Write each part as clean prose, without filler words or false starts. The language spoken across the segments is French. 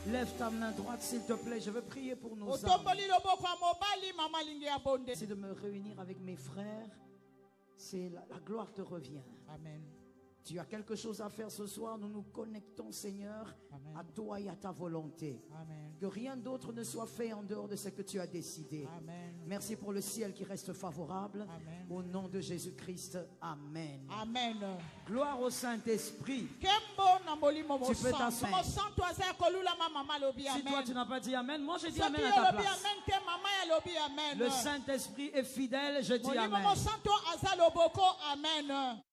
Lève ta main droite, s'il te plaît. Je veux prier pour nos âmes. C'est de me réunir avec mes frères. C'est la gloire te revient. Amen. Tu as quelque chose à faire ce soir. Nous nous connectons, Seigneur, Amen. à toi et à ta volonté. Amen. Que rien d'autre ne soit fait en dehors de ce que tu as décidé. Amen. Merci pour le ciel qui reste favorable. Amen. Au nom de Jésus-Christ. Amen. Amen. Gloire au Saint-Esprit. Tu peux t'asseoir. Si toi tu n'as pas dit Amen, moi je dis Amen à ta place. Le Saint-Esprit est fidèle, je dis Amen.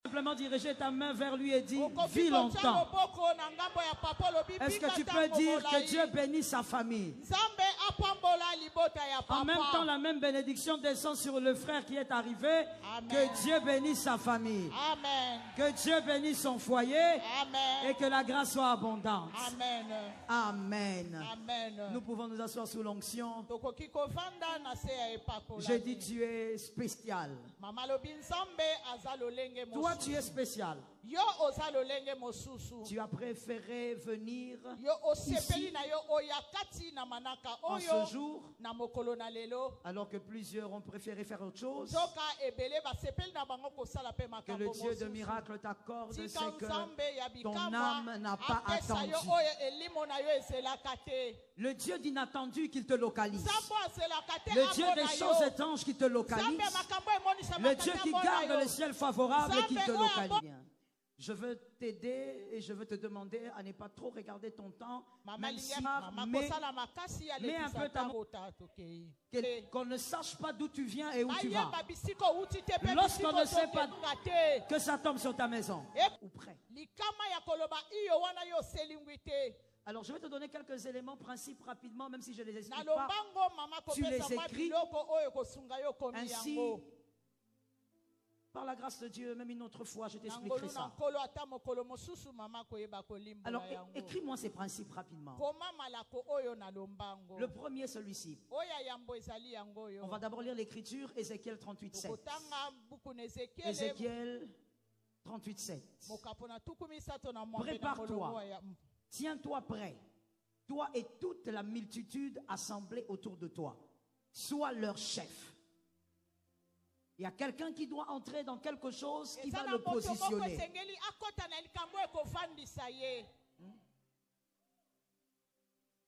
Simplement diriger ta main vers lui et dire vis longtemps. Est-ce que tu peux dire que Dieu bénisse sa famille? En même temps, la même bénédiction descend sur le frère qui est arrivé. Amen. Que Dieu bénisse sa famille. Amen. Que Dieu bénisse son foyer. Amen. Et que la grâce soit abondante. Amen. Amen. Amen. Nous pouvons nous asseoir sous l'onction. J'ai dit tu es spécial. Toi tu es spécial. Tu as préféré venir ici en ce jour alors que plusieurs ont préféré faire autre chose. Que le Dieu de miracle t'accorde ce que ton âme n'a pas attendu. Le Dieu d'inattendu qu'il te localise. Le Dieu des choses étranges qui te localise. Le Dieu qui garde le ciel favorable et qui te localise. Je veux t'aider et je veux te demander à ne pas trop regarder ton temps, même si, mais un peu ta qu'on ne sache pas d'où tu viens et où tu vas. Lorsqu'on ne sait pas que ça tombe sur ta maison ou près. Alors je vais te donner quelques éléments, principes rapidement, même si je ne les explique pas. Tu les écris. Ainsi, par la grâce de Dieu, même une autre fois, je t'expliquerai ça. Alors, écris-moi ces principes rapidement. Le premier, celui-ci. On va d'abord lire l'écriture, Ézéchiel 38:7. Ézéchiel 38:7. Prépare-toi, tiens-toi prêt, toi et toute la multitude assemblée autour de toi. Sois leur chef. Il y a quelqu'un qui doit entrer dans quelque chose qui va le positionner.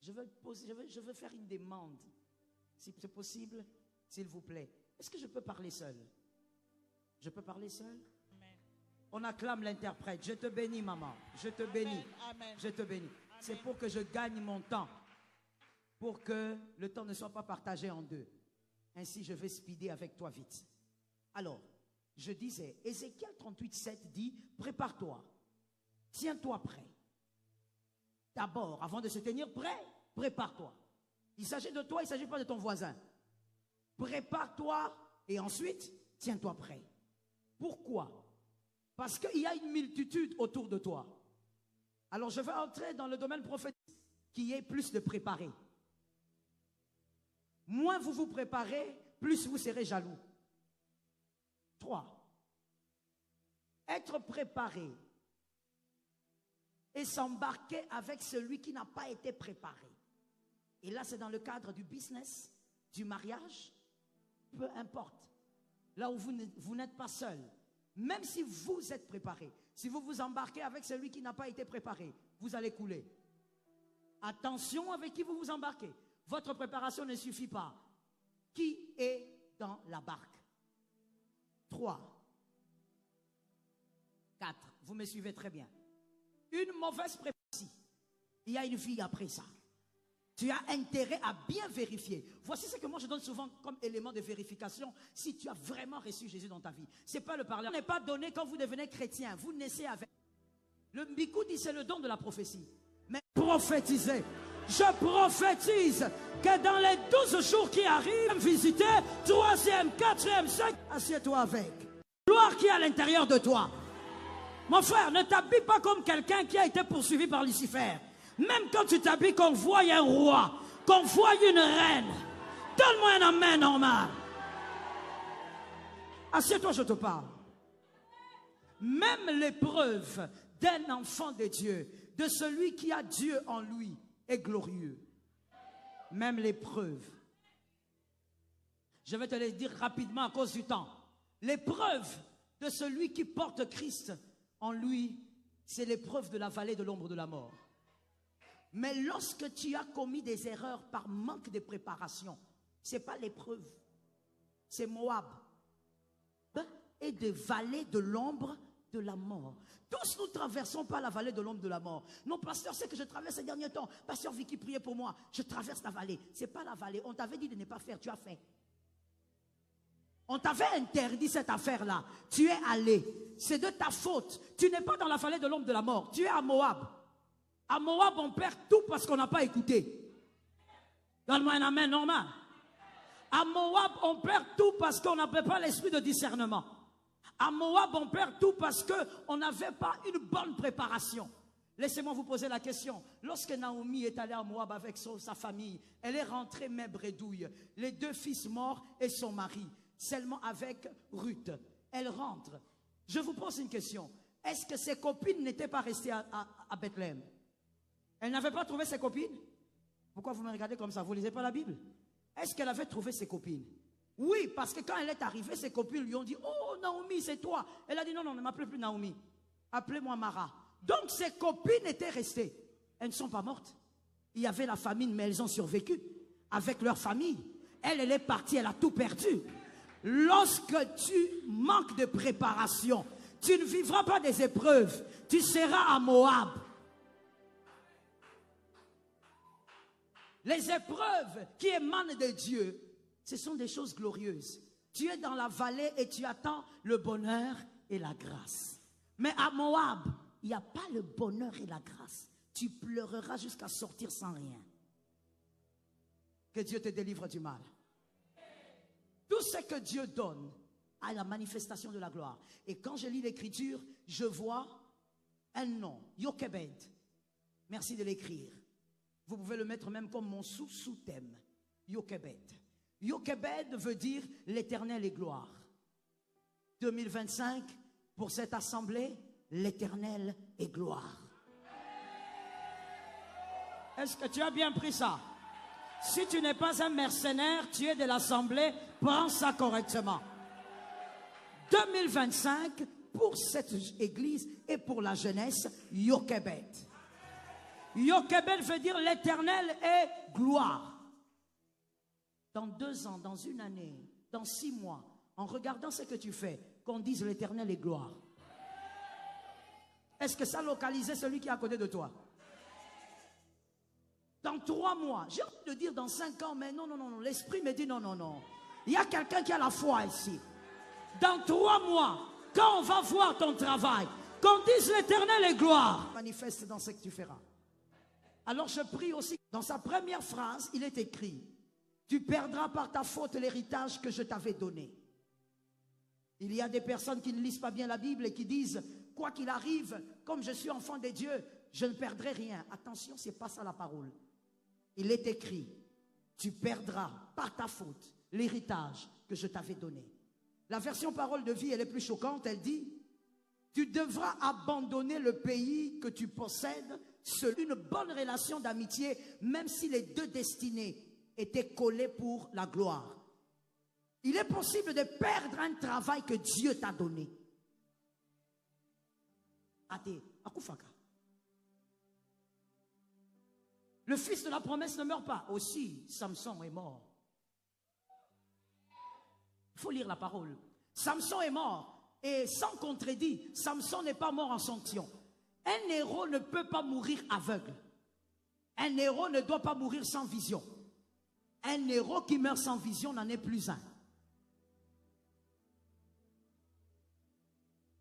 Je veux faire une demande. Si c'est possible, s'il vous plaît. Est-ce que je peux parler seul? Je peux parler seul? Amen. On acclame l'interprète. Je te bénis, maman. Je te bénis. Amen. Je te bénis. C'est pour que je gagne mon temps. Pour que le temps ne soit pas partagé en deux. Ainsi, je vais speeder avec toi vite. Alors, je disais, Ézéchiel 38:7 dit, prépare-toi, tiens-toi prêt. D'abord, avant de se tenir prêt, prépare-toi. Il s'agit de toi, il ne s'agit pas de ton voisin. Prépare-toi et ensuite, tiens-toi prêt. Pourquoi? Parce qu'il y a une multitude autour de toi. Alors, je vais entrer dans le domaine prophétique qui est plus de préparer. Moins vous vous préparez, plus vous serez jaloux. 3. Être préparé et s'embarquer avec celui qui n'a pas été préparé. Et là, c'est dans le cadre du business, du mariage, peu importe. Là où vous n'êtes pas seul. Même si vous êtes préparé, si vous vous embarquez avec celui qui n'a pas été préparé, vous allez couler. Attention avec qui vous vous embarquez. Votre préparation ne suffit pas. Qui est dans la barque? 3, 4, vous me suivez très bien. Une mauvaise préparation, il y a une vie après ça. Tu as intérêt à bien vérifier. Voici ce que moi je donne souvent comme élément de vérification si tu as vraiment reçu Jésus dans ta vie. C'est pas le parler. Ce n'est pas donné quand vous devenez chrétien. Vous naissez avec. Le Mbikou dit c'est le don de la prophétie. Mais prophétiser. Je prophétise que dans les 12 jours qui arrivent, visiter, 3e, 4e, 5e, assieds-toi avec. Gloire qui est à l'intérieur de toi. Mon frère, ne t'habille pas comme quelqu'un qui a été poursuivi par Lucifer. Même quand tu t'habilles qu'on voit un roi, qu'on voit une reine, donne-moi un amen normal. Assieds-toi, je te parle. Même l'épreuve d'un enfant de Dieu, de celui qui a Dieu en lui, est glorieux. Même l'épreuve. Je vais te le dire rapidement à cause du temps. L'épreuve de celui qui porte Christ en lui, c'est l'épreuve de la vallée de l'ombre de la mort. Mais lorsque tu as commis des erreurs par manque de préparation, ce n'est pas l'épreuve, c'est Moab. Et des vallées de l'ombre de la mort. Tous nous traversons pas la vallée de l'ombre de la mort. Non, pasteur, c'est que je traverse ces derniers temps. Pasteur Vicky, priez pour moi. Je traverse la vallée. Ce n'est pas la vallée. On t'avait dit de ne pas faire, tu as fait. On t'avait interdit cette affaire-là. Tu es allé. C'est de ta faute. Tu n'es pas dans la vallée de l'ombre de la mort. Tu es à Moab. À Moab, on perd tout parce qu'on n'a pas écouté. Donne-moi un amen normal. À Moab, on perd tout parce qu'on n'avait pas l'esprit de discernement. À Moab, on perd tout parce qu'on n'avait pas une bonne préparation. Laissez-moi vous poser la question. Lorsque Naomi est allée à Moab avec sa famille, elle est rentrée mais bredouille. Les 2 fils morts et son mari. Seulement avec Ruth. Elle rentre. Je vous pose une question. Est-ce que ses copines n'étaient pas restées à Bethléem? Elle n'avait pas trouvé ses copines? Pourquoi vous me regardez comme ça? Vous ne lisez pas la Bible? Est-ce qu'elle avait trouvé ses copines? Oui, parce que quand elle est arrivée, ses copines lui ont dit, oh Naomi, c'est toi. Elle a dit, non, non, ne m'appelez plus Naomi. Appelez-moi Mara. Donc ses copines étaient restées. Elles ne sont pas mortes. Il y avait la famine, mais elles ont survécu avec leur famille. Elle est partie, elle a tout perdu. Lorsque tu manques de préparation, tu ne vivras pas des épreuves. Tu seras à Moab. Les épreuves qui émanent de Dieu, ce sont des choses glorieuses. Tu es dans la vallée et tu attends le bonheur et la grâce. Mais à Moab, il n'y a pas le bonheur et la grâce. Tu pleureras jusqu'à sortir sans rien. Que Dieu te délivre du mal. Tout ce que Dieu donne à la manifestation de la gloire. Et quand je lis l'écriture, je vois un nom, Yokebed. Merci de l'écrire. Vous pouvez le mettre même comme mon sous-thème. Yokebed. Yokebed veut dire l'Éternel est gloire. 2025, pour cette assemblée, l'Éternel est gloire. Est-ce que tu as bien pris ça? Si tu n'es pas un mercenaire, tu es de l'assemblée, prends ça correctement. 2025, pour cette église et pour la jeunesse, Yokebed. Yokebed veut dire l'Éternel est gloire. Dans 2 ans, dans 1 année, dans 6 mois, en regardant ce que tu fais, qu'on dise l'Éternel est gloire. Est-ce que ça localisait celui qui est à côté de toi? Dans 3 mois, j'ai envie de dire dans 5 ans, mais non, non, non, non. L'esprit me dit non, non, non. Il y a quelqu'un qui a la foi ici. Dans 3 mois, quand on va voir ton travail, qu'on dise l'Éternel est gloire, manifeste dans ce que tu feras. Alors je prie aussi, dans sa première phrase, il est écrit, tu perdras par ta faute l'héritage que je t'avais donné. Il y a des personnes qui ne lisent pas bien la Bible et qui disent, quoi qu'il arrive, comme je suis enfant de Dieu, je ne perdrai rien. Attention, ce n'est pas ça la parole. Il est écrit, tu perdras par ta faute l'héritage que je t'avais donné. La version parole de vie, elle est plus choquante, elle dit, tu devras abandonner le pays que tu possèdes, une bonne relation d'amitié, même si les 2 destinées étaient collées pour la gloire. Il est possible de perdre un travail que Dieu t'a donné. Le fils de la promesse ne meurt pas. Aussi, Samson est mort. Il faut lire la parole. Samson est mort. Et sans contredit, Samson n'est pas mort en sanction. Un héros ne peut pas mourir aveugle. Un héros ne doit pas mourir sans vision. Un héros qui meurt sans vision n'en est plus un.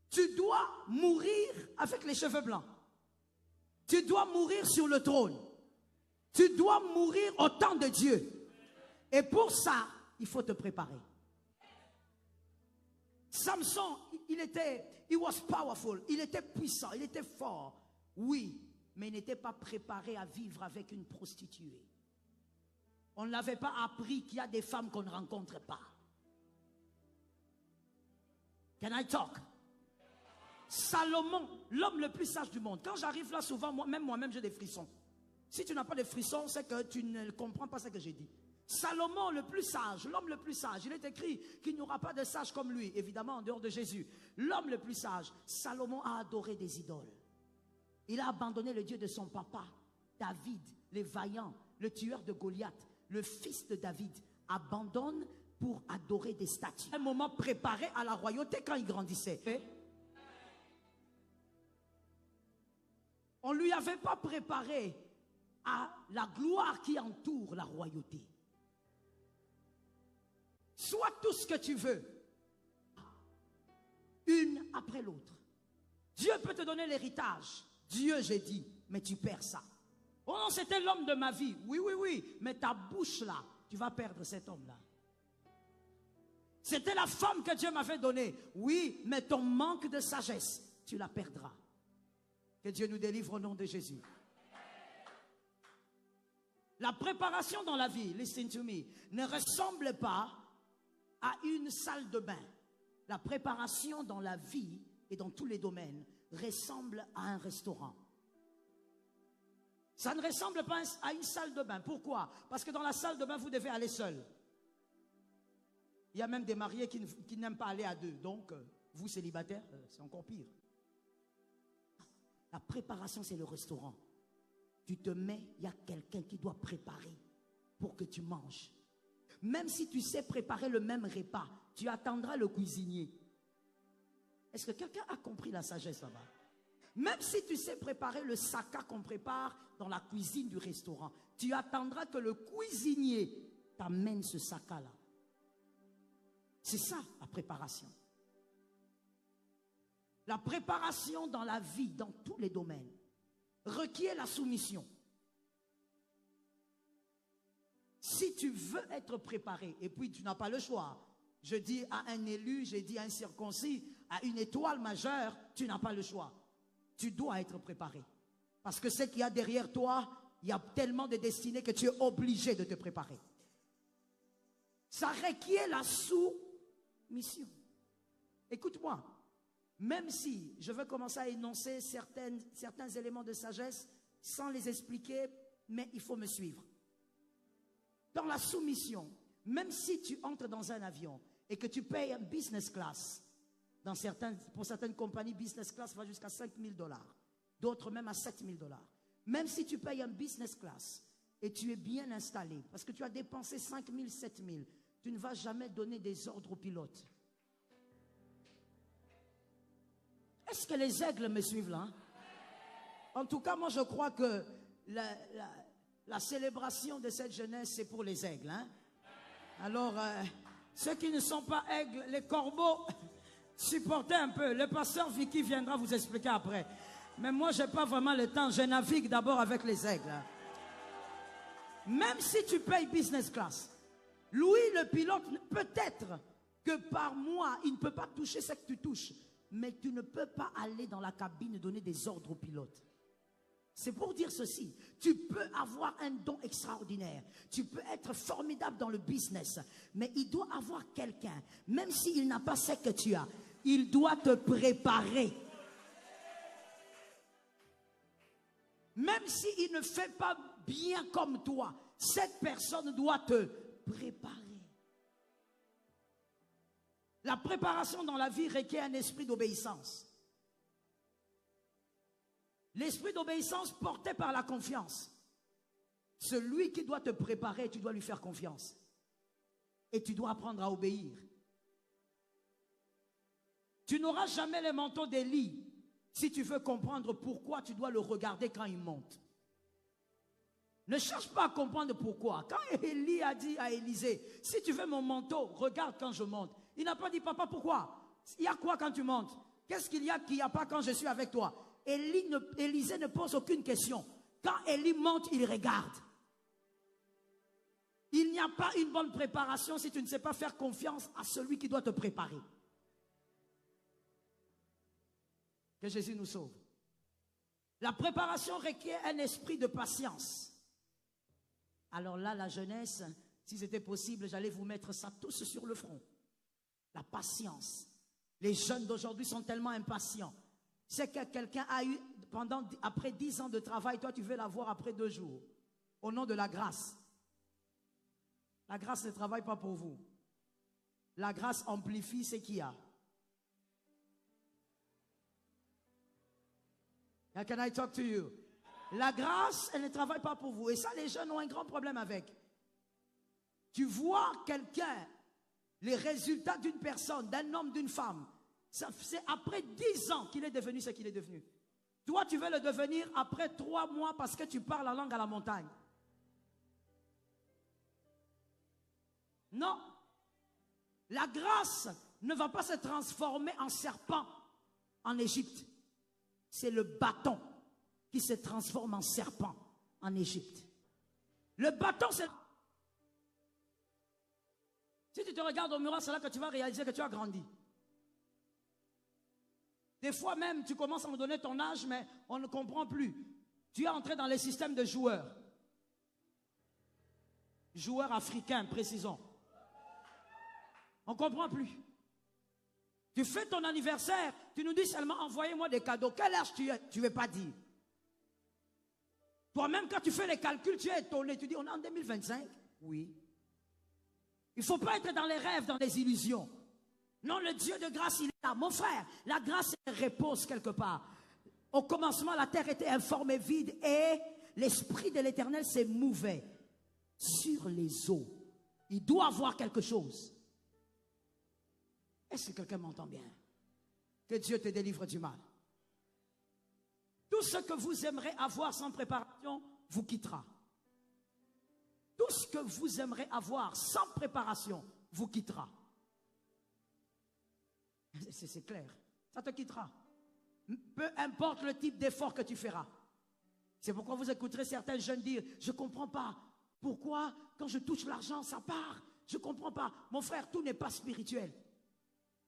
Tu dois mourir avec les cheveux blancs. Tu dois mourir sur le trône. Tu dois mourir au temps de Dieu. Et pour ça, il faut te préparer. Samson, he was powerful. Il était puissant, il était fort. Oui, mais il n'était pas préparé à vivre avec une prostituée. On ne l'avait pas appris qu'il y a des femmes qu'on ne rencontre pas. Can I talk? Salomon, l'homme le plus sage du monde. Quand j'arrive là, souvent, moi-même, j'ai des frissons. Si tu n'as pas de frissons, c'est que tu ne comprends pas ce que j'ai dit. Salomon, le plus sage, l'homme le plus sage, il est écrit qu'il n'y aura pas de sage comme lui, évidemment en dehors de Jésus. L'homme le plus sage, Salomon a adoré des idoles. Il a abandonné le Dieu de son papa, David, le vaillant, le tueur de Goliath, le fils de David, abandonne pour adorer des statues. Un moment préparé à la royauté quand il grandissait. On ne lui avait pas préparé à la gloire qui entoure la royauté. Sois tout ce que tu veux, une après l'autre. Dieu peut te donner l'héritage. Dieu, j'ai dit, mais tu perds ça. Oh non, c'était l'homme de ma vie. Oui, oui, oui, mais ta bouche là, tu vas perdre cet homme-là. C'était la femme que Dieu m'avait donnée. Oui, mais ton manque de sagesse, tu la perdras. Que Dieu nous délivre au nom de Jésus. La préparation dans la vie, listen to me, ne ressemble pas à une salle de bain. La préparation dans la vie et dans tous les domaines ressemble à un restaurant. Ça ne ressemble pas à une salle de bain. Pourquoi? Parce que dans la salle de bain, vous devez aller seul. Il y a même des mariés qui n'aiment pas aller à deux. Donc, vous célibataires, c'est encore pire. La préparation, c'est le restaurant. Tu te mets, il y a quelqu'un qui doit préparer pour que tu manges. Même si tu sais préparer le même repas, tu attendras le cuisinier. Est-ce que quelqu'un a compris la sagesse là-bas? Même si tu sais préparer le saka qu'on prépare dans la cuisine du restaurant, tu attendras que le cuisinier t'amène ce saka-là. C'est ça la préparation. La préparation dans la vie, dans tous les domaines, requiert la soumission. Si tu veux être préparé, et puis tu n'as pas le choix, je dis à un élu, j'ai dit à un circoncis, à une étoile majeure, tu n'as pas le choix. Tu dois être préparé. Parce que ce qu'il y a derrière toi, il y a tellement de destinées que tu es obligé de te préparer. Ça requiert la soumission. Écoute-moi, même si je veux commencer à énoncer certains éléments de sagesse sans les expliquer, mais il faut me suivre. Dans la soumission, même si tu entres dans un avion et que tu payes un business class, pour certaines compagnies, business class va jusqu'à 5 000 $, d'autres même à 7 000 $. Même si tu payes un business class et tu es bien installé, parce que tu as dépensé 5 000, 7 000, tu ne vas jamais donner des ordres au pilote. Est-ce que les aigles me suivent là? En tout cas, moi je crois que la célébration de cette jeunesse, c'est pour les aigles. Hein? Alors, ceux qui ne sont pas aigles, les corbeaux, supportez un peu. Le pasteur Vicky viendra vous expliquer après. Mais moi, je n'ai pas vraiment le temps. Je navigue d'abord avec les aigles. Hein? Même si tu payes business class, Louis, le pilote, peut-être que par mois, il ne peut pas toucher ce que tu touches. Mais tu ne peux pas aller dans la cabine et donner des ordres au pilote. C'est pour dire ceci, tu peux avoir un don extraordinaire, tu peux être formidable dans le business, mais il doit avoir quelqu'un, même s'il n'a pas ce que tu as, il doit te préparer. Même s'il ne fait pas bien comme toi, cette personne doit te préparer. La préparation dans la vie requiert un esprit d'obéissance. L'esprit d'obéissance porté par la confiance. Celui qui doit te préparer, tu dois lui faire confiance. Et tu dois apprendre à obéir. Tu n'auras jamais le manteau d'Élie si tu veux comprendre pourquoi tu dois le regarder quand il monte. Ne cherche pas à comprendre pourquoi. Quand Élie a dit à Élisée, si tu veux mon manteau, regarde quand je monte. Il n'a pas dit, papa, pourquoi? Il y a quoi quand tu montes? Qu'est-ce qu'il y a qu'il n'y a pas quand je suis avec toi? Élisée ne pose aucune question. Quand Élie monte, il regarde. Il n'y a pas une bonne préparation si tu ne sais pas faire confiance à celui qui doit te préparer. Que Jésus nous sauve. La préparation requiert un esprit de patience. Alors là, la jeunesse, si c'était possible, j'allais vous mettre ça tous sur le front. La patience. Les jeunes d'aujourd'hui sont tellement impatients. C'est que quelqu'un a eu, après 10 ans de travail, toi tu veux l'avoir après 2 jours. Au nom de la grâce. La grâce ne travaille pas pour vous. La grâce amplifie ce qu'il y a. Now can I talk to you? La grâce, elle ne travaille pas pour vous. Et ça, les jeunes ont un grand problème avec. Tu vois quelqu'un, les résultats d'une personne, d'un homme, d'une femme. C'est après 10 ans qu'il est devenu ce qu'il est devenu. Toi, tu veux le devenir après 3 mois parce que tu parles la langue à la montagne. Non. La grâce ne va pas se transformer en serpent en Égypte. C'est le bâton qui se transforme en serpent en Égypte. Le bâton, c'est... Si tu te regardes au miroir, c'est là que tu vas réaliser que tu as grandi. Des fois même, tu commences à nous donner ton âge, mais on ne comprend plus. Tu es entré dans les systèmes de joueurs. Joueurs africains, précisons. On ne comprend plus. Tu fais ton anniversaire, tu nous dis seulement envoyez-moi des cadeaux. Quel âge tu es? Tu ne veux pas dire. Toi-même, quand tu fais les calculs, tu es étonné. Tu dis on est en 2025? Oui. Il ne faut pas être dans les rêves, dans les illusions. Non, le Dieu de grâce, il est là. Mon frère, la grâce repose quelque part. Au commencement, la terre était informe et vide et l'Esprit de l'Éternel s'est mouvé sur les eaux. Il doit avoir quelque chose. Est-ce que quelqu'un m'entend bien? Que Dieu te délivre du mal. Tout ce que vous aimerez avoir sans préparation vous quittera. Tout ce que vous aimerez avoir sans préparation vous quittera. C'est clair. Ça te quittera. Peu importe le type d'effort que tu feras. C'est pourquoi vous écouterez certains jeunes dire « Je ne comprends pas. Pourquoi quand je touche l'argent, ça part? Je ne comprends pas. » Mon frère, tout n'est pas spirituel.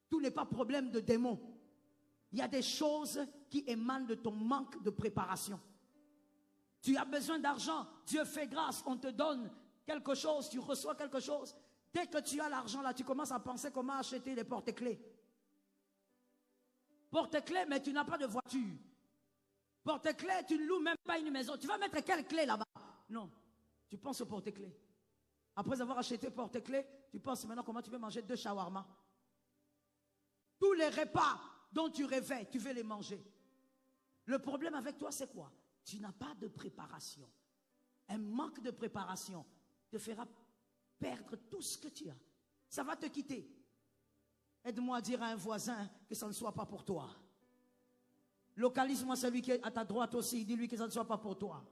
Tout n'est pas problème de démon. Il y a des choses qui émanent de ton manque de préparation. Tu as besoin d'argent. Dieu fait grâce. On te donne quelque chose. Tu reçois quelque chose. Dès que tu as l'argent là, tu commences à penser comment acheter les porte-clés. Porte-clés, mais tu n'as pas de voiture. Porte-clés, tu ne loues même pas une maison. Tu vas mettre quelle clé là-bas? Non. Tu penses au porte-clés. Après avoir acheté porte-clés, tu penses maintenant comment tu veux manger 2 shawarma. Tous les repas dont tu rêvais, tu veux les manger. Le problème avec toi, c'est quoi? Tu n'as pas de préparation. Un manque de préparation te fera perdre tout ce que tu as. Ça va te quitter. Aide-moi à dire à un voisin que ça ne soit pas pour toi. Localise-moi celui qui est à ta droite aussi. Dis-lui que ça ne soit pas pour toi.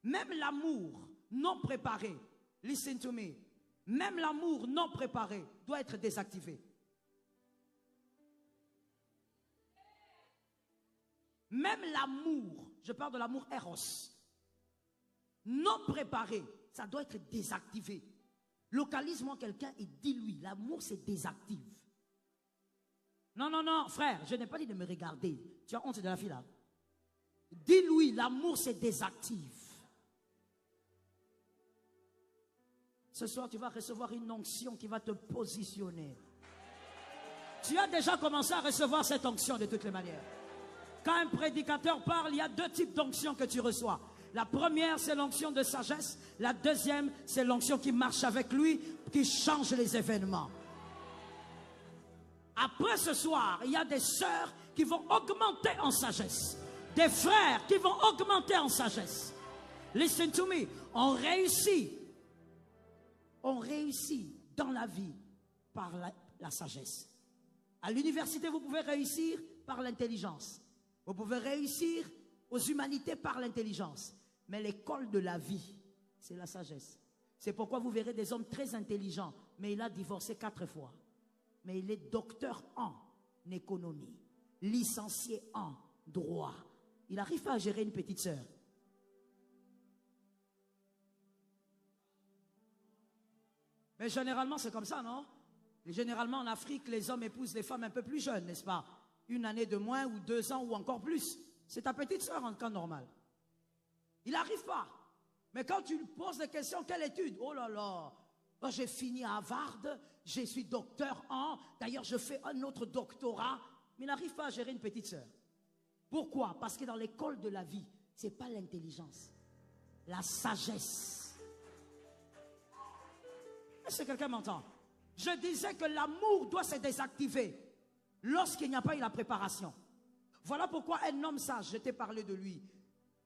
Même l'amour non préparé, listen to me, même l'amour non préparé doit être désactivé. Même l'amour, je parle de l'amour Eros, non préparé, ça doit être désactivé. Localise-moi quelqu'un et dis-lui, l'amour se désactive. Non, non, non, frère, je n'ai pas dit de me regarder. Tu as honte de la fille là. Dis-lui, l'amour se désactive. Ce soir, tu vas recevoir une onction qui va te positionner. Tu as déjà commencé à recevoir cette onction de toutes les manières. Quand un prédicateur parle, il y a 2 types d'onction que tu reçois. La première, c'est l'onction de sagesse. La deuxième, c'est l'onction qui marche avec lui, qui change les événements. Après ce soir, il y a des sœurs qui vont augmenter en sagesse. Des frères qui vont augmenter en sagesse. Listen to me. On réussit dans la vie par la sagesse. À l'université, vous pouvez réussir par l'intelligence. Vous pouvez réussir aux humanités par l'intelligence. Mais l'école de la vie, c'est la sagesse. C'est pourquoi vous verrez des hommes très intelligents, mais il a divorcé 4 fois. Mais il est docteur en économie, licencié en droit. Il n'arrive pas à gérer une petite sœur. Mais généralement, c'est comme ça, non? Et généralement, en Afrique, les hommes épousent les femmes un peu plus jeunes, n'est-ce pas? 1 année de moins, ou 2 ans, ou encore plus. C'est ta petite sœur en cas normal. Il n'arrive pas. Mais quand tu lui poses des questions, quelle étude? Oh là là, oh, j'ai fini à Harvard, je suis docteur en... D'ailleurs, je fais un autre doctorat. mais il n'arrive pas à gérer une petite sœur. Pourquoi? Parce que dans l'école de la vie, ce n'est pas l'intelligence, la sagesse. Est-ce que quelqu'un m'entend? Je disais que l'amour doit se désactiver lorsqu'il n'y a pas eu la préparation. Voilà pourquoi un homme sage, je t'ai parlé de lui,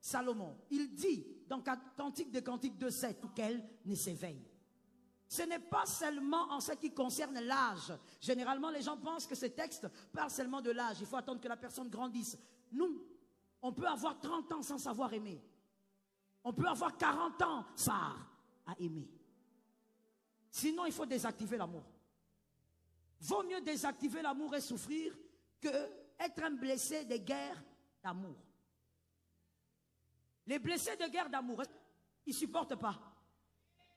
Salomon, il dit dans Cantique des Cantiques 2:7 qu'elle ne s'éveille. Ce n'est pas seulement en ce qui concerne l'âge. Généralement, les gens pensent que ce texte parle seulement de l'âge. Il faut attendre que la personne grandisse. Nous, on peut avoir 30 ans sans savoir aimer. On peut avoir 40 ans sans à aimer. Sinon, il faut désactiver l'amour. Vaut mieux désactiver l'amour et souffrir que être un blessé de guerre d'amour. Les blessés de guerre d'amour, ils ne supportent pas.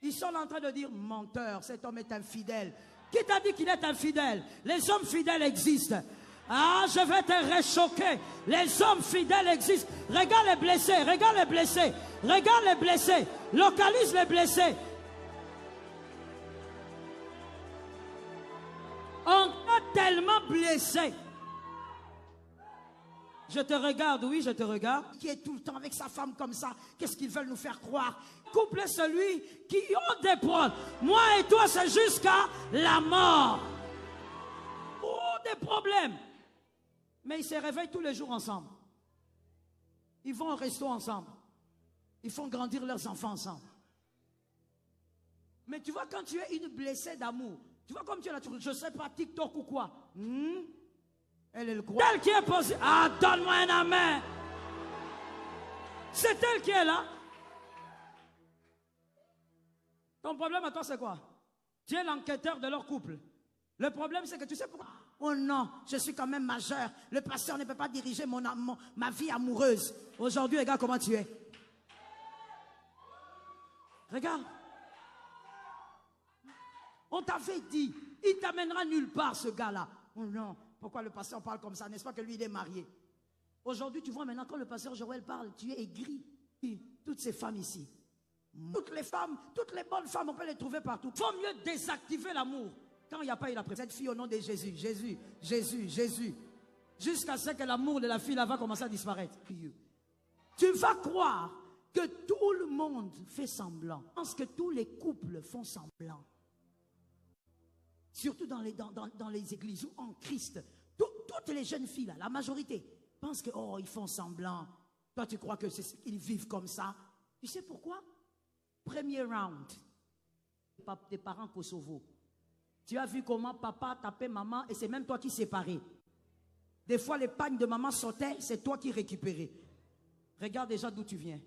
Ils sont en train de dire, menteur, cet homme est infidèle. Qui t'a dit qu'il est infidèle? Les hommes fidèles existent. Ah, je vais te réchoquer. Les hommes fidèles existent. Regarde les blessés, regarde les blessés. Regarde les blessés. Localise les blessés. On est tellement blessé. Je te regarde, oui, je te regarde. Qui est tout le temps avec sa femme comme ça. Qu'est-ce qu'ils veulent nous faire croire? Couple est celui qui a des problèmes. Moi et toi, c'est jusqu'à la mort. Oh, des problèmes. Mais ils se réveillent tous les jours ensemble. Ils vont au resto ensemble. Ils font grandir leurs enfants ensemble. Mais tu vois, quand tu es une blessée d'amour, tu vois comme tu es là, je ne sais pas, TikTok ou quoi. Elle est le gros. Elle qui est posée. Ah, donne-moi un amen. C'est elle qui est là. Ton problème à toi, c'est quoi? Tu es l'enquêteur de leur couple. Le problème, c'est que tu sais pourquoi? Oh non, je suis quand même majeur. Le pasteur ne peut pas diriger ma vie amoureuse. Aujourd'hui, regarde comment tu es. Regarde. On t'avait dit, il t'amènera nulle part, ce gars-là. Oh non, pourquoi le pasteur parle comme ça? N'est-ce pas que lui, il est marié? Aujourd'hui, tu vois, maintenant, quand le pasteur Joël parle, tu es aigri. Toutes ces femmes ici. Toutes les femmes, toutes les bonnes femmes, on peut les trouver partout. Il faut mieux désactiver l'amour quand il n'y a pas eu la présence. Cette fille au nom de Jésus, Jésus, Jésus, Jésus. Jusqu'à ce que l'amour de la fille là va commencer à disparaître. Tu vas croire que tout le monde fait semblant. Je pense que tous les couples font semblant. Surtout dans les églises ou en Christ. Toutes les jeunes filles là, la majorité, pensent que oh, ils font semblant. Toi, tu crois qu'ils vivent comme ça. Tu sais pourquoi? Premier round, des parents Kosovo. Tu as vu comment papa tapait maman et c'est même toi qui séparais. Des fois, les pagnes de maman sautaient, c'est toi qui récupérais. Regarde déjà d'où tu viens.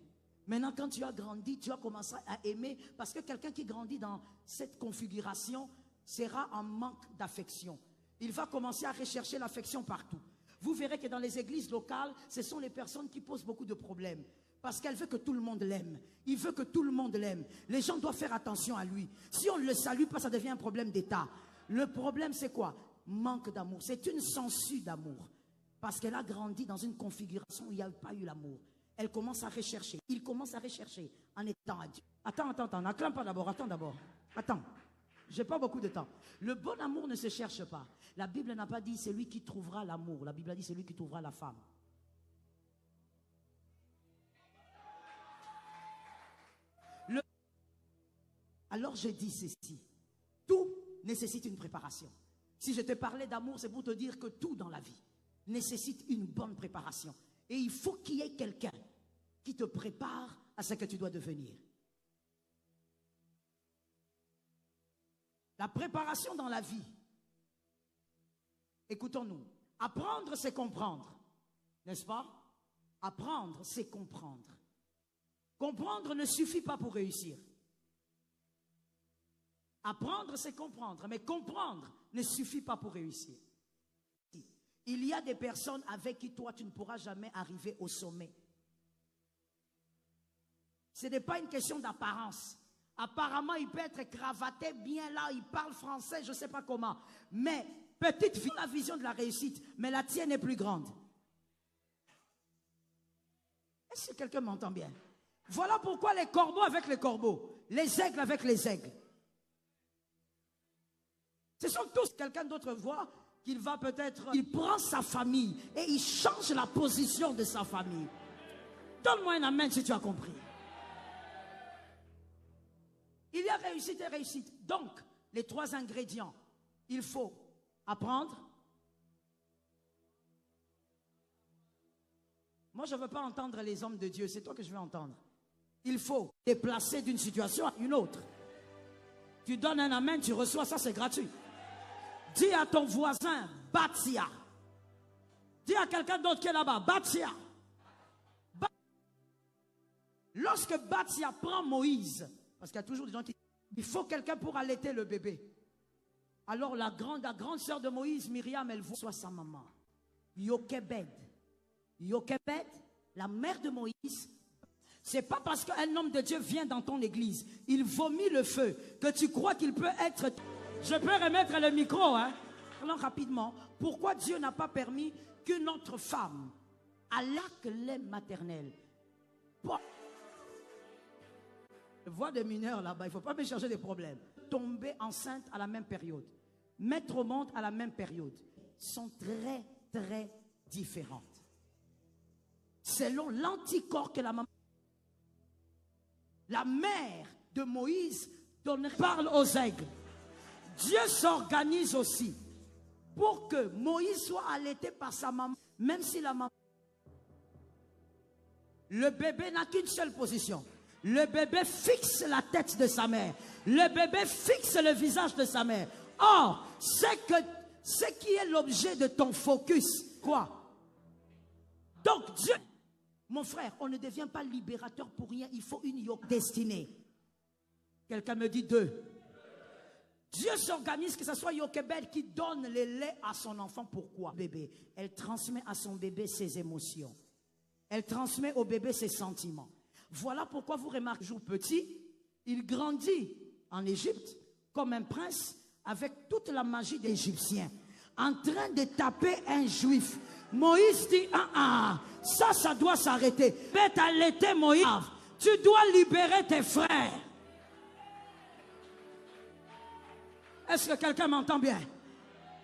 Maintenant, quand tu as grandi, tu as commencé à aimer parce que quelqu'un qui grandit dans cette configuration sera en manque d'affection. Il va commencer à rechercher l'affection partout. Vous verrez que dans les églises locales, ce sont les personnes qui posent beaucoup de problèmes. Parce qu'elle veut que tout le monde l'aime. Il veut que tout le monde l'aime. Les gens doivent faire attention à lui. Si on ne le salue pas, ça devient un problème d'État. Le problème, c'est quoi? Manque d'amour. C'est une censure d'amour. Parce qu'elle a grandi dans une configuration où il n'y a pas eu l'amour. Elle commence à rechercher. Il commence à rechercher en étant à Dieu. Attends. N'acclame pas d'abord. Attends d'abord. Attends. J'ai pas beaucoup de temps. Le bon amour ne se cherche pas. La Bible n'a pas dit c'est lui qui trouvera l'amour. La Bible a dit c'est lui qui trouvera la femme. Alors je dis ceci, tout nécessite une préparation. Si je te parlais d'amour, c'est pour te dire que tout dans la vie nécessite une bonne préparation. Et il faut qu'il y ait quelqu'un qui te prépare à ce que tu dois devenir. La préparation dans la vie, écoutons-nous, apprendre c'est comprendre, n'est-ce pas? Apprendre c'est comprendre. Comprendre ne suffit pas pour réussir. Apprendre, c'est comprendre. Mais comprendre ne suffit pas pour réussir. Il y a des personnes avec qui toi, tu ne pourras jamais arriver au sommet. Ce n'est pas une question d'apparence. Apparemment, il peut être cravaté bien là, il parle français, je ne sais pas comment. Mais petite fille, la vision de la réussite, mais la tienne est plus grande. Est-ce que quelqu'un m'entend bien? Voilà pourquoi les corbeaux avec les corbeaux, les aigles avec les aigles. Ce sont tous, quelqu'un d'autre voit, qu'il va peut-être... Il prend sa famille et il change la position de sa famille. Donne-moi un amen si tu as compris. Il y a réussite et réussite. Donc, les 3 ingrédients, il faut apprendre. Moi, je ne veux pas entendre les hommes de Dieu, c'est toi que je veux entendre. Il faut déplacer d'une situation à une autre. Tu donnes un amen, tu reçois, ça c'est gratuit. Dis à ton voisin, Batia. Dis à quelqu'un d'autre qui est là-bas, Batia. Lorsque Batia prend Moïse, parce qu'il y a toujours des gens qui... Il faut quelqu'un pour allaiter le bébé. Alors la grande sœur de Moïse, Myriam, elle voit sa maman. Yokebed. Yokebed, la mère de Moïse. C'est pas parce qu'un homme de Dieu vient dans ton église, il vomit le feu, que tu crois qu'il peut être... Je peux remettre le micro, hein? Alors rapidement, pourquoi Dieu n'a pas permis qu'une autre femme allaite le lait maternel? Voix de mineurs là-bas, il ne faut pas me chercher des problèmes. Tomber enceinte à la même période, mettre au monde à la même période, sont très, très différentes. Selon l'anticorps que la maman... La mère de Moïse parle aux aigles. Dieu s'organise aussi pour que Moïse soit allaité par sa maman, même si la maman... Le bébé n'a qu'une seule position. Le bébé fixe la tête de sa mère. Le bébé fixe le visage de sa mère. Or, ce qui est l'objet de ton focus, quoi? Donc Dieu... Mon frère, on ne devient pas libérateur pour rien. Il faut une yoke destinée. Quelqu'un me dit 2. Dieu s'organise que ce soit Yokebed qui donne le lait à son enfant. Pourquoi? Bébé. Elle transmet à son bébé ses émotions. Elle transmet au bébé ses sentiments. Voilà pourquoi vous remarquez, jour petit, il grandit en Égypte comme un prince avec toute la magie des Égyptiens, en train de taper un juif. Moïse dit, ça doit s'arrêter. Bête à l'été, Moïse, tu dois libérer tes frères. Est-ce que quelqu'un m'entend bien?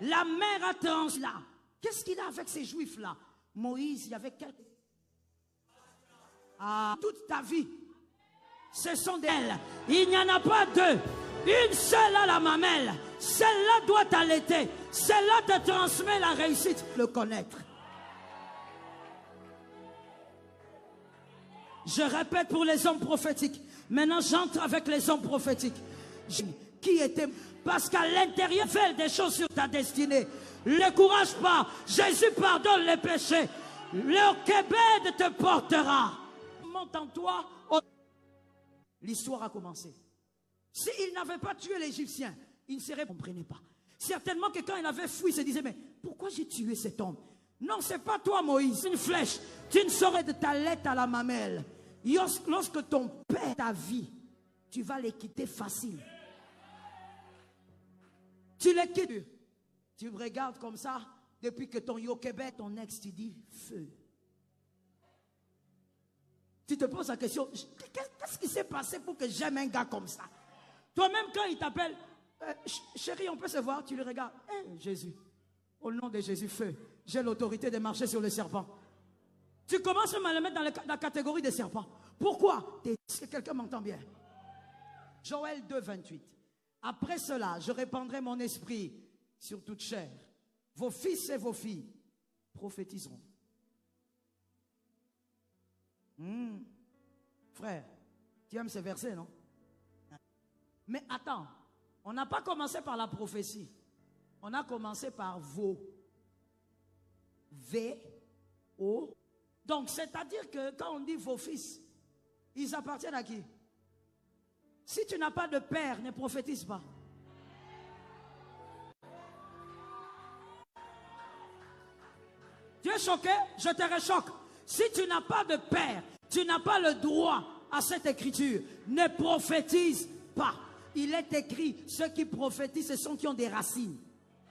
La mère a trans là. Qu'est-ce qu'il a avec ces juifs là? Moïse, il y avait quelques... toute ta vie, ce sont d'elles. Il n'y en a pas 2. Une seule a la mamelle. Celle-là doit t'allaiter. Celle-là te transmet la réussite. Le connaître. Je répète pour les hommes prophétiques. Maintenant, j'entre avec les hommes prophétiques. Qui était... Parce qu'à l'intérieur, fait des choses sur ta destinée. Ne décourage pas. Jésus pardonne les péchés. Le Québec te portera. Monte en toi. L'histoire a commencé. S'il n'avait pas tué l'Égyptien, il ne serait... comprenait pas. Certainement que quand il avait fui, il se disait, mais pourquoi j'ai tué cet homme? Non, c'est pas toi, Moïse. Une flèche. Tu ne saurais de ta lettre à la mamelle. Lorsque ton père ta vie, tu vas les quitter facile. Tu les quittes. Tu me regardes comme ça, depuis que ton Yokebed, ton ex, tu dis feu. Tu te poses la question, qu'est-ce qui s'est passé pour que j'aime un gars comme ça? Toi-même, quand il t'appelle, chérie, on peut se voir, tu le regardes. Jésus, au nom de Jésus, feu. J'ai l'autorité de marcher sur le serpent. Tu commences à le mettre dans la catégorie des serpents. Pourquoi? Est-ce que quelqu'un m'entend bien? Joël 2, 28. Après cela, je répandrai mon esprit sur toute chair. Vos fils et vos filles prophétiseront. Frère, tu aimes ces versets, non? Mais attends, on n'a pas commencé par la prophétie. On a commencé par vos. V-O. Donc, c'est-à-dire que quand on dit vos fils, ils appartiennent à qui? Si tu n'as pas de père, ne prophétise pas. Tu es choqué? Je te réchoque. Si tu n'as pas de père, tu n'as pas le droit à cette écriture. Ne prophétise pas. Il est écrit, ceux qui prophétisent, ce sont ceux qui ont des racines.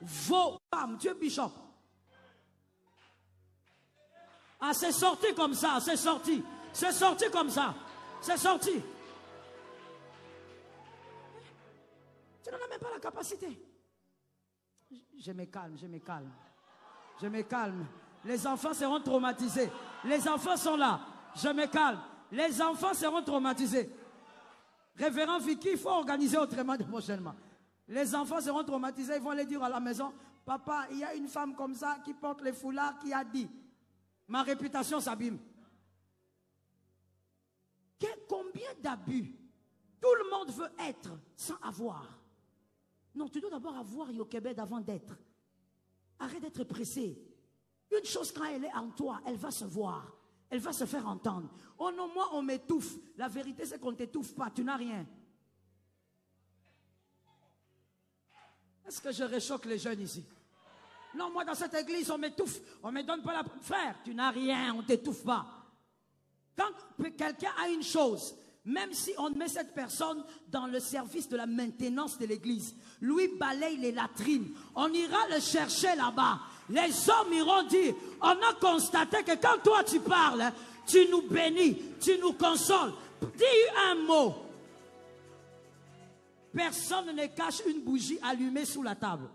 Vos femmes, tu es bishop. C'est sorti comme ça, c'est sorti. C'est sorti comme ça. C'est sorti. Tu n'en as même pas la capacité. Je me calme, je me calme. Je me calme. Les enfants seront traumatisés. Les enfants sont là. Je me calme. Les enfants seront traumatisés. Révérend Vicky, il faut organiser autrement prochainement. Les enfants seront traumatisés. Ils vont aller dire à la maison, papa, il y a une femme comme ça qui porte les foulards qui a dit, ma réputation s'abîme. Combien d'abus? Tout le monde veut être sans avoir. Non, tu dois d'abord avoir Yokebed avant d'être. Arrête d'être pressé. Une chose, quand elle est en toi, elle va se voir. Elle va se faire entendre. Oh non, moi, on m'étouffe. La vérité, c'est qu'on ne t'étouffe pas. Tu n'as rien. Est-ce que je réchoque les jeunes ici? Non, moi, dans cette église, on m'étouffe. On ne me donne pas la... Frère, tu n'as rien. On ne t'étouffe pas. Quand quelqu'un a une chose, même si on met cette personne dans le service de la maintenance de l'église, lui balaye les latrines, on ira le chercher là-bas. Les hommes iront dire, on a constaté que quand toi tu parles, tu nous bénis, tu nous consoles. Dis un mot. Personne ne cache une bougie allumée sous la table.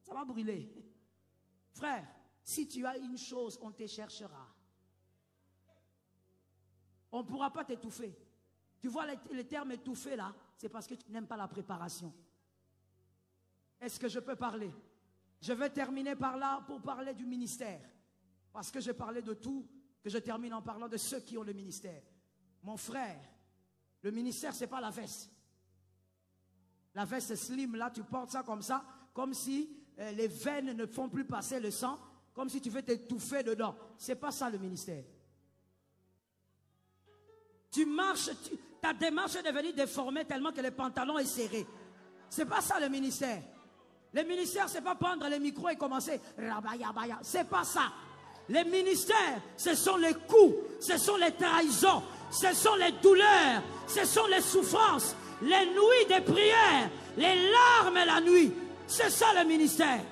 Ça va brûler. Frère, si tu as une chose, on te cherchera. On ne pourra pas t'étouffer. Tu vois le terme étouffer là, c'est parce que tu n'aimes pas la préparation. Est-ce que je peux parler? Je vais terminer par là pour parler du ministère. Parce que j'ai parlé de tout, que je termine en parlant de ceux qui ont le ministère. Mon frère, le ministère, ce n'est pas la veste. La veste slim, là, tu portes ça, comme si les veines ne font plus passer le sang, comme si tu veux t'étouffer dedans. Ce n'est pas ça le ministère. Tu marches, ta démarche est devenue déformée tellement que le pantalon est serré. Ce n'est pas ça le ministère. Le ministère, ce n'est pas prendre les micros et commencer. Ce n'est pas ça. Les ministères, ce sont les coups, ce sont les trahisons, ce sont les douleurs, ce sont les souffrances, les nuits de prière, les larmes la nuit. C'est ça le ministère.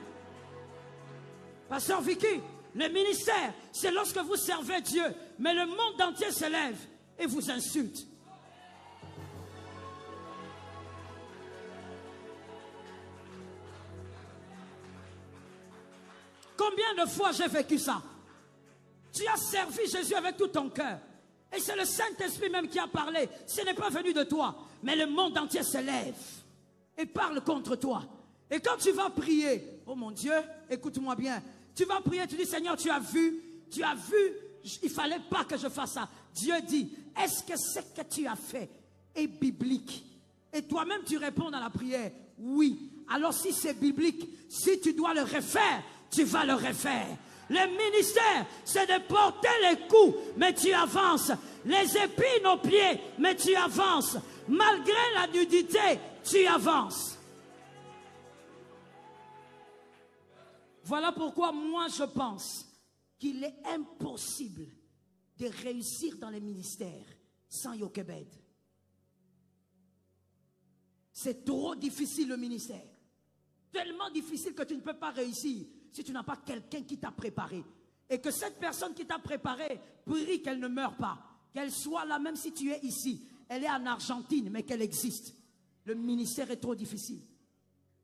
Pasteur Vicky, le ministère, c'est lorsque vous servez Dieu, mais le monde entier se lève et vous insulte. Combien de fois j'ai vécu ça? Tu as servi Jésus avec tout ton cœur. Et c'est le Saint-Esprit même qui a parlé. Ce n'est pas venu de toi. Mais le monde entier se lève et parle contre toi. Et quand tu vas prier, oh mon Dieu, écoute-moi bien. Tu vas prier, tu dis, Seigneur, tu as vu, il ne fallait pas que je fasse ça. Dieu dit, est-ce que ce que tu as fait est biblique? Et toi-même, tu réponds dans la prière, oui. Alors si c'est biblique, si tu dois le refaire, tu vas le refaire. Le ministère, c'est de porter les coups, mais tu avances. Les épines aux pieds, mais tu avances. Malgré la nudité, tu avances. Voilà pourquoi moi je pense qu'il est impossible de réussir dans les ministères sans Yokebed. C'est trop difficile le ministère. Tellement difficile que tu ne peux pas réussir si tu n'as pas quelqu'un qui t'a préparé. Et que cette personne qui t'a préparé prie qu'elle ne meure pas. Qu'elle soit là même si tu es ici. Elle est en Argentine mais qu'elle existe. Le ministère est trop difficile.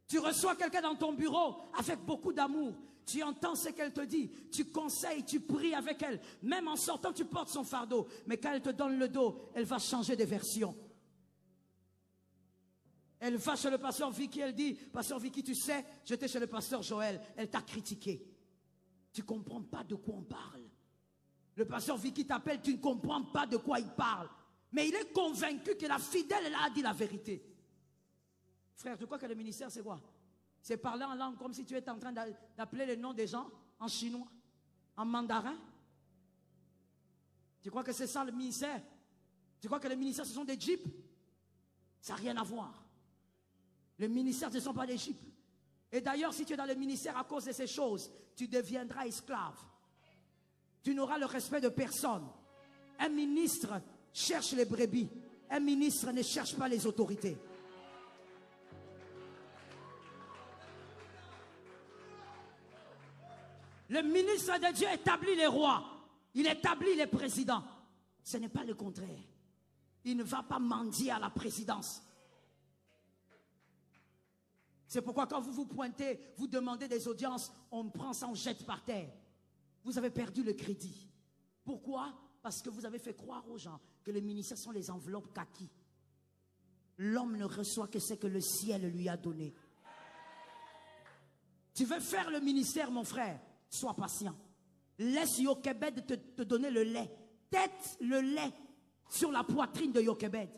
Tu reçois quelqu'un dans ton bureau avec beaucoup d'amour. Tu entends ce qu'elle te dit. Tu conseilles, tu pries avec elle. Même en sortant, tu portes son fardeau. Mais quand elle te donne le dos, elle va changer de version. Elle va chez le pasteur Vicky, elle dit, pasteur Vicky, tu sais, j'étais chez le pasteur Joël, elle t'a critiqué. Tu ne comprends pas de quoi on parle. Le pasteur Vicky t'appelle, tu ne comprends pas de quoi il parle. Mais il est convaincu que la fidèle, elle a dit la vérité. Frère, tu crois que le ministère, c'est quoi? C'est parler en langue comme si tu étais en train d'appeler les noms des gens en chinois, en mandarin. Tu crois que c'est ça le ministère? Tu crois que le ministère, ce sont des jeeps? Ça n'a rien à voir. Le ministère, ce ne sont pas des jeeps. Et d'ailleurs, si tu es dans le ministère à cause de ces choses, tu deviendras esclave. Tu n'auras le respect de personne. Un ministre cherche les brebis. Un ministre ne cherche pas les autorités. Le ministre de Dieu établit les rois. Il établit les présidents. Ce n'est pas le contraire. Il ne va pas mendier à la présidence. C'est pourquoi quand vous vous pointez, vous demandez des audiences, on prend ça, on jette par terre. Vous avez perdu le crédit. Pourquoi? Parce que vous avez fait croire aux gens que les ministères sont les enveloppes kaki. L'homme ne reçoit que ce que le ciel lui a donné. Tu veux faire le ministère, mon frère? Sois patient. Laisse Yokebed te donner le lait. Tête le lait sur la poitrine de Yokebed.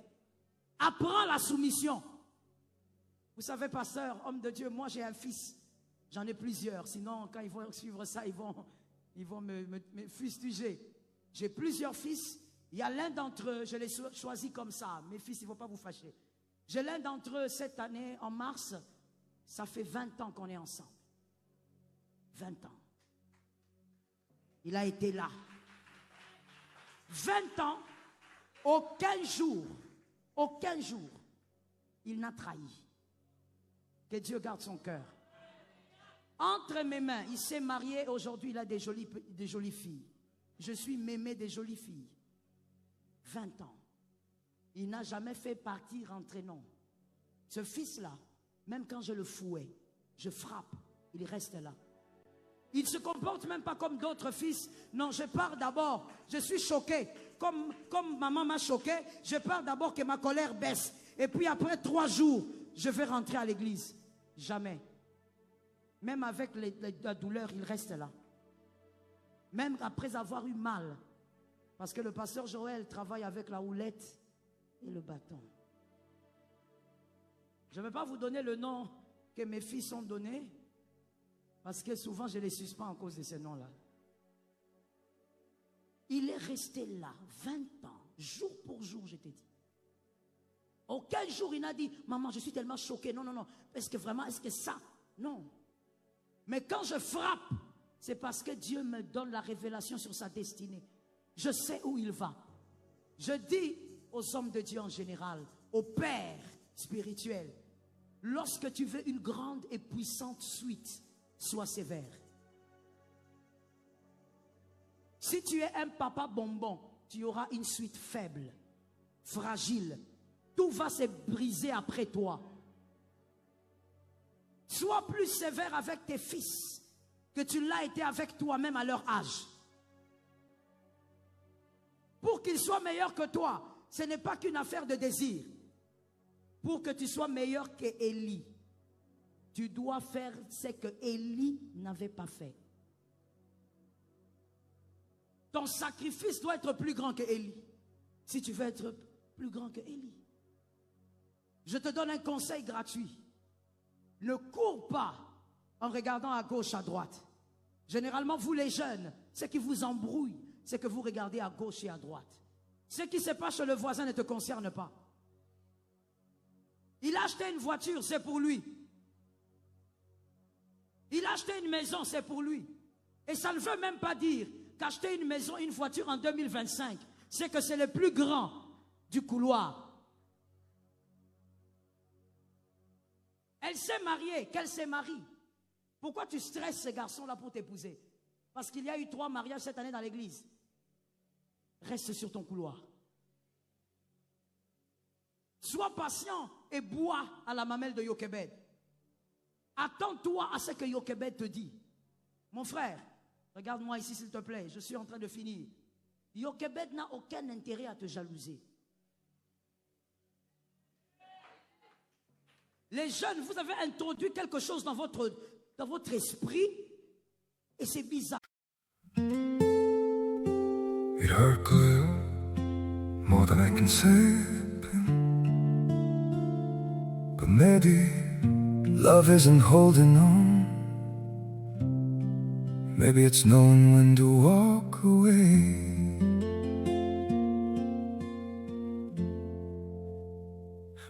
Apprends la soumission. Vous savez, pasteur, homme de Dieu, moi j'ai un fils. J'en ai plusieurs. Sinon, quand ils vont suivre ça, ils vont me fustiger. J'ai plusieurs fils. Il y a l'un d'entre eux, je l'ai choisi comme ça. Mes fils, il ne faut pas vous fâcher. J'ai l'un d'entre eux cette année, en mars. Ça fait 20 ans qu'on est ensemble. 20 ans. Il a été là. 20 ans, aucun jour, il n'a trahi. Que Dieu garde son cœur. Entre mes mains, il s'est marié, aujourd'hui il a des jolies filles. Je suis mémé des jolies filles. 20 ans. Il n'a jamais fait partir, rentrer, non. Ce fils-là, même quand je le fouets, je frappe, il reste là. Il ne se comporte même pas comme d'autres fils. Non, je pars d'abord, je suis choqué. Comme maman m'a choqué, je pars d'abord que ma colère baisse. Et puis après 3 jours, je vais rentrer à l'église. Jamais. Même avec la douleur, il reste là. Même après avoir eu mal. Parce que le pasteur Joël travaille avec la houlette et le bâton. Je ne vais pas vous donner le nom que mes fils ont donné. Parce que souvent, je les suspends à cause de ces noms-là. Il est resté là 20 ans, jour pour jour, je t'ai dit. Aucun jour, il n'a dit, maman, je suis tellement choqué. Non, non, non. Est-ce que vraiment, est-ce que ça? Non. Mais quand je frappe, c'est parce que Dieu me donne la révélation sur sa destinée. Je sais où il va. Je dis aux hommes de Dieu en général, aux pères spirituels, lorsque tu veux une grande et puissante suite, sois sévère. Si tu es un papa bonbon, tu auras une suite faible, fragile. Tout va se briser après toi. Sois plus sévère avec tes fils que tu l'as été avec toi-même à leur âge. Pour qu'ils soient meilleurs que toi, ce n'est pas qu'une affaire de désir. Pour que tu sois meilleur qu'Élie, tu dois faire ce que Élie n'avait pas fait. Ton sacrifice doit être plus grand que Élie. Si tu veux être plus grand que Élie. Je te donne un conseil gratuit. Ne cours pas en regardant à gauche, à droite. Généralement, vous les jeunes, ce qui vous embrouille, c'est que vous regardez à gauche et à droite. Ce qui se passe chez le voisin ne te concerne pas. Il a acheté une voiture, c'est pour lui. Il a acheté une maison, c'est pour lui. Et ça ne veut même pas dire qu'acheter une maison, une voiture en 2025, c'est que c'est le plus grand du couloir. Elle s'est mariée, qu'elle s'est mariée. Pourquoi tu stresses ce garçon-là pour t'épouser? Parce qu'il y a eu 3 mariages cette année dans l'église. Reste sur ton couloir. Sois patient et bois à la mamelle de Yokebed. Attends-toi à ce que Yokebed te dit. Mon frère, regarde-moi ici s'il te plaît, je suis en train de finir. Yokebed n'a aucun intérêt à te jalouser. Les jeunes, vous avez introduit quelque chose dans votre esprit et c'est bizarre. It hurt clear, more than I can say. But maybe love isn't holding on. Maybe it's knowing when to walk away.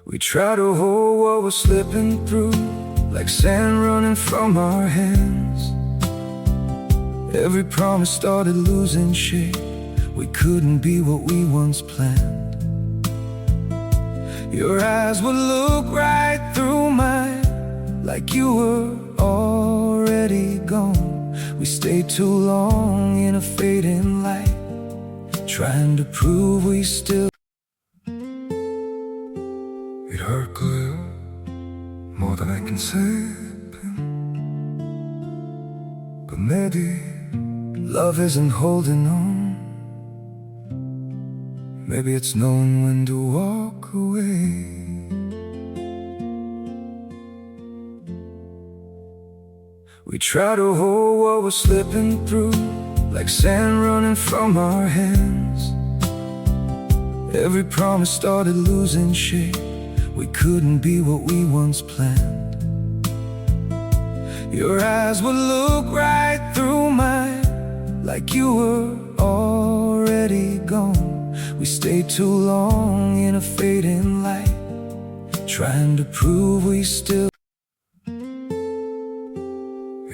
We try to hold what we're slipping through, like sand running from our hands. Every promise started losing shape. We couldn't be what we once planned. Your eyes would look right through mine, like you were already gone. We stayed too long in a fading light, trying to prove we still. It hurt clear, more than I can can save him. But maybe love isn't holding on. Maybe it's knowing when to walk away. We try to hold what we're slipping through, like sand running from our hands. Every promise started losing shape. We couldn't be what we once planned. Your eyes would look right through mine, like you were already gone. We stayed too long in a fading light, trying to prove we still. It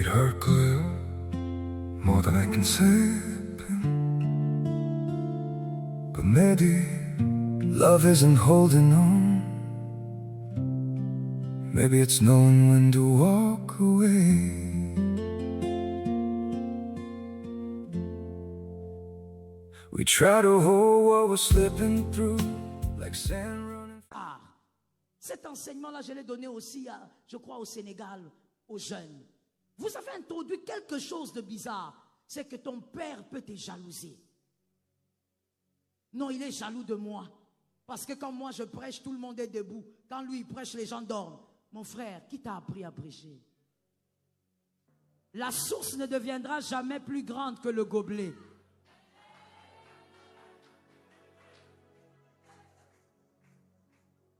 hurt clear, more than I can say. But maybe love isn't holding on. Maybe it's knowing when to walk away. We try to hold what we're slipping through, like sand running. Cet enseignement-là, je l'ai donné aussi, je crois, au Sénégal, aux jeunes. Vous avez introduit quelque chose de bizarre. C'est que ton père peut te jalouser. Non, il est jaloux de moi. Parce que quand moi je prêche, tout le monde est debout. Quand lui il prêche, les gens dorment. Mon frère, qui t'a appris à prêcher? La source ne deviendra jamais plus grande que le gobelet.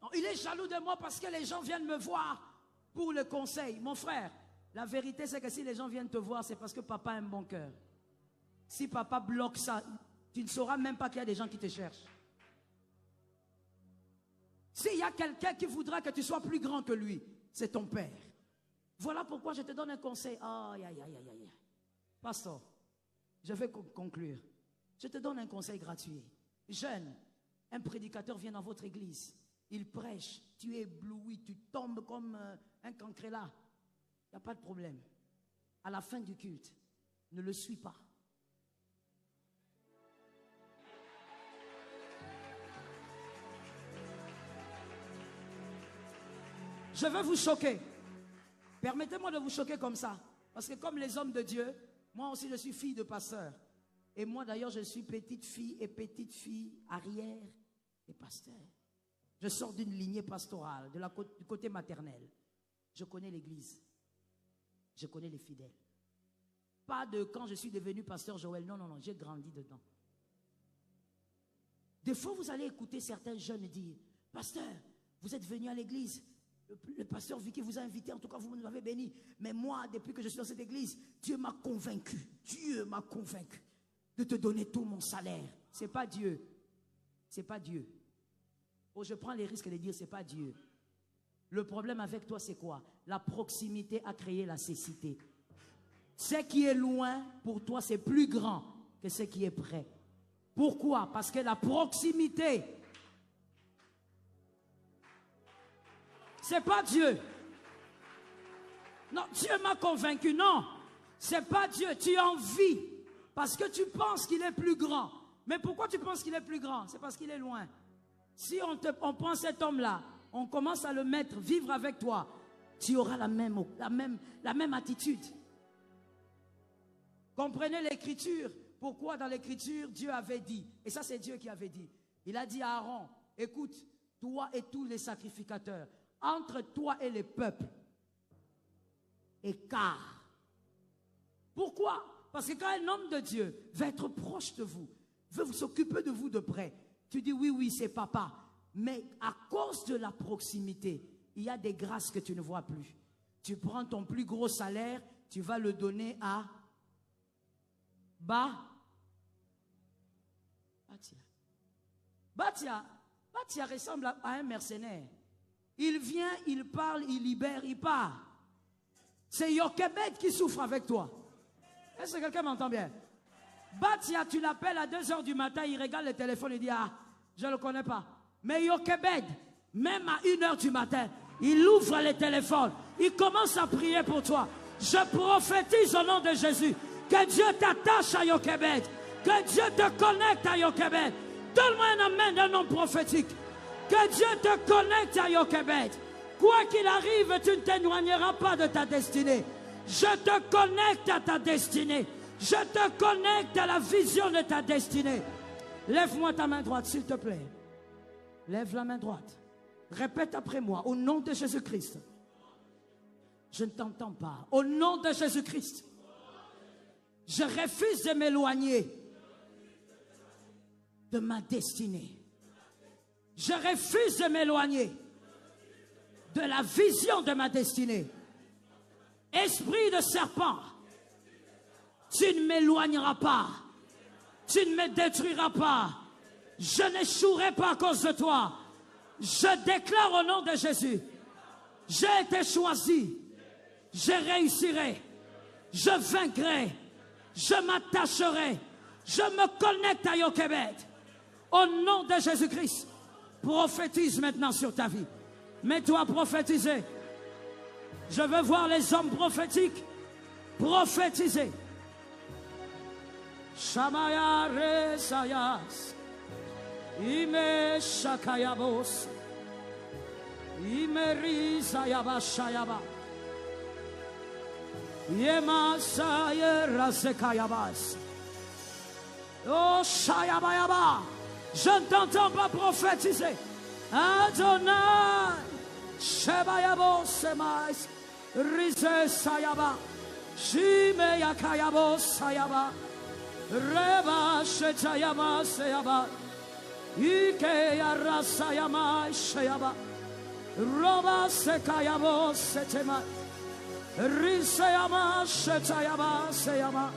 Non, il est jaloux de moi parce que les gens viennent me voir pour le conseil. Mon frère, la vérité c'est que si les gens viennent te voir, c'est parce que papa a un bon cœur. Si papa bloque ça, tu ne sauras même pas qu'il y a des gens qui te cherchent. S'il y a quelqu'un qui voudra que tu sois plus grand que lui, c'est ton père. Voilà pourquoi je te donne un conseil. Aïe, aïe, aïe, aïe, aïe. Pasteur, je vais conclure. Je te donne un conseil gratuit. Jeune, un prédicateur vient dans votre église. Il prêche, tu es ébloui, tu tombes comme un cancrélat. Il n'y a pas de problème. À la fin du culte, ne le suis pas. Je veux vous choquer. Permettez-moi de vous choquer comme ça. Parce que comme les hommes de Dieu, moi aussi je suis fille de pasteur. Et moi d'ailleurs je suis petite fille arrière des pasteurs. Je sors d'une lignée pastorale, du côté maternel. Je connais l'église. Je connais les fidèles. Pas de quand je suis devenu pasteur Joël. Non, non, non, j'ai grandi dedans. Des fois vous allez écouter certains jeunes dire, pasteur, vous êtes venu à l'église. Le pasteur Vicky vous a invité, en tout cas vous nous avez béni. Mais moi, depuis que je suis dans cette église, Dieu m'a convaincu de te donner tout mon salaire. C'est pas Dieu. C'est pas Dieu. Oh, je prends les risques de dire c'est pas Dieu. Le problème avec toi, c'est quoi? La proximité a créé la cécité. Ce qui est loin, pour toi, c'est plus grand que ce qui est près. Pourquoi? Parce que la proximité, c'est pas Dieu. Non, Dieu m'a convaincu. Non, c'est pas Dieu. Tu envies parce que tu penses qu'il est plus grand. Mais pourquoi tu penses qu'il est plus grand? C'est parce qu'il est loin. Si on prend cet homme-là, on commence à le mettre vivre avec toi, tu auras la même attitude. Comprenez l'écriture. Pourquoi dans l'écriture Dieu avait dit, et ça c'est Dieu qui avait dit, il a dit à Aaron, écoute, toi et tous les sacrificateurs, entre toi et les peuples, écart. Pourquoi? Parce que quand un homme de Dieu va être proche de vous, veut s'occuper de vous de près, tu dis oui, oui, c'est papa. Mais à cause de la proximité, il y a des grâces que tu ne vois plus. Tu prends ton plus gros salaire, tu vas le donner à Batia ressemble à un mercenaire. Il vient, il parle, il libère, il part. C'est Jochebed qui souffre avec toi. Est-ce que quelqu'un m'entend bien? Batia, tu l'appelles à 2 h du matin, il regarde le téléphone, il dit, ah, je ne le connais pas. Mais Jochebed, même à 1 h du matin, il ouvre le téléphone, il commence à prier pour toi. Je prophétise au nom de Jésus, que Dieu t'attache à Jochebed, que Dieu te connecte à Jochebed. Donne-moi un amen d'un nom prophétique. Que Dieu te connecte à Jochebed. Quoi qu'il arrive, tu ne t'éloigneras pas de ta destinée. Je te connecte à ta destinée. Je te connecte à la vision de ta destinée. Lève-moi ta main droite, s'il te plaît. Lève la main droite. Répète après moi, au nom de Jésus-Christ. Je ne t'entends pas. Au nom de Jésus-Christ, je refuse de m'éloigner de ma destinée. Je refuse de m'éloigner de la vision de ma destinée. Esprit de serpent, tu ne m'éloigneras pas. Tu ne me détruiras pas. Je n'échouerai pas à cause de toi. Je déclare au nom de Jésus, j'ai été choisi. Je réussirai. Je vaincrai. Je m'attacherai. Je me connecte à Jochebed. Au nom de Jésus-Christ, prophétise maintenant sur ta vie. Mets-toi à prophétiser. Je veux voir les hommes prophétiques prophétiser. Shamaya resayas. Ime shakayabos. Ime rizayaba shayaba. Yema saye razekayabas. Oh shayabayaba. Je ne t'entends pas prophétiser. Adonai. Shebayabo semais. Rize sayaba. Shime yakayabo sayaba. Reba shetayama sayaba. Ike yarasayama shayaba. Roba sekayabo setema. Risayama shetayaba sayaba.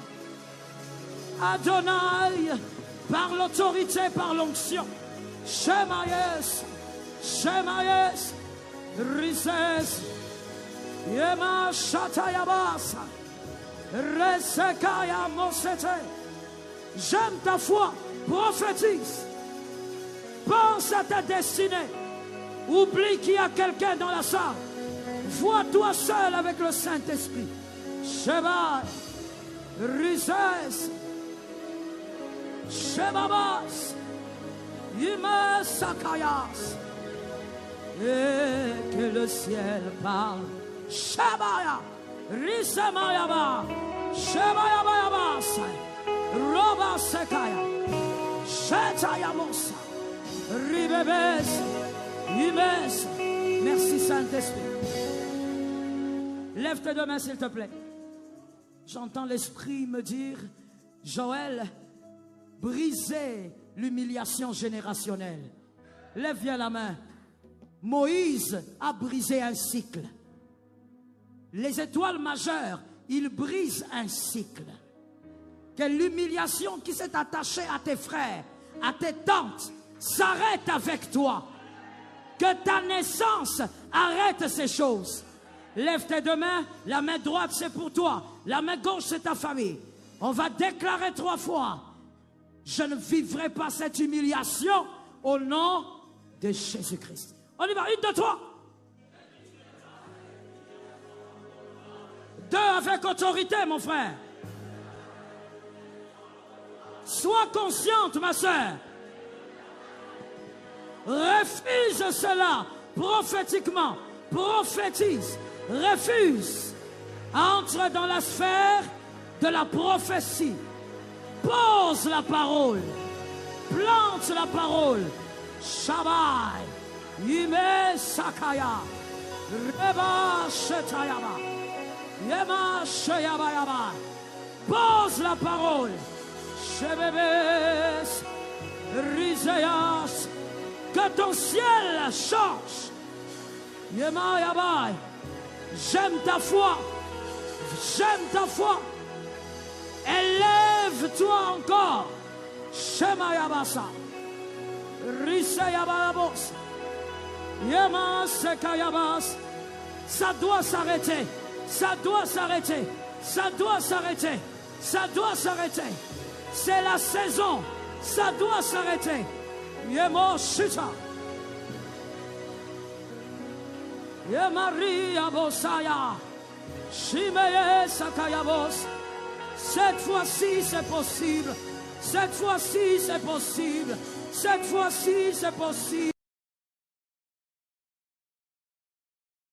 Adonai, par l'autorité, par l'onction. Shemayes, Shemayes, Rises, Yema Shatayabasa, Resekaya Mosete. J'aime ta foi, prophétise. Pense à ta destinée. Oublie qu'il y a quelqu'un dans la salle. Vois-toi seul avec le Saint-Esprit. Sheba, Rises, Shebabas, Yima Sakayas. Et que le ciel parle. Shabaya, Risamayaba, Shabayabayabas, Roba Sekaya, Shetayamosa, Ribebes, Yimes. Merci Saint-Esprit. Lève tes deux mains s'il te plaît. J'entends l'Esprit me dire, Joël, brisez l'humiliation générationnelle. Lève bien la main. Moïse a brisé un cycle. Les étoiles majeures, ils brisent un cycle. Que l'humiliation qui s'est attachée à tes frères, à tes tantes, s'arrête avec toi. Que ta naissance arrête ces choses. Lève tes deux mains. La main droite c'est pour toi. La main gauche c'est ta famille. On va déclarer 3 fois. Je ne vivrai pas cette humiliation au nom de Jésus-Christ. On y va, 1, 2, 3. 2 avec autorité, mon frère. Sois consciente, ma soeur. Refuse cela prophétiquement. Prophétise. Refuse. Entre dans la sphère de la prophétie. Pose la parole. Plante la parole. Shabbat. Yime Sakaya. Reba Shetayaba. Yema Sheyabayaba. Pose la parole. Shebebes. Rizeyas. Que ton ciel change. Yema Yabai. J'aime ta foi. J'aime ta foi. Élève-toi encore. Shema Yabasa. Riseyabalabos. Yema Sekayabas. Ça doit s'arrêter. Ça doit s'arrêter. Ça doit s'arrêter. Ça doit s'arrêter. C'est la saison. Ça doit s'arrêter. Yemo Shita. Yemaria Bosaya. Shimeye Sakayabos. Cette fois-ci c'est possible. Cette fois-ci c'est possible. Cette fois-ci c'est possible.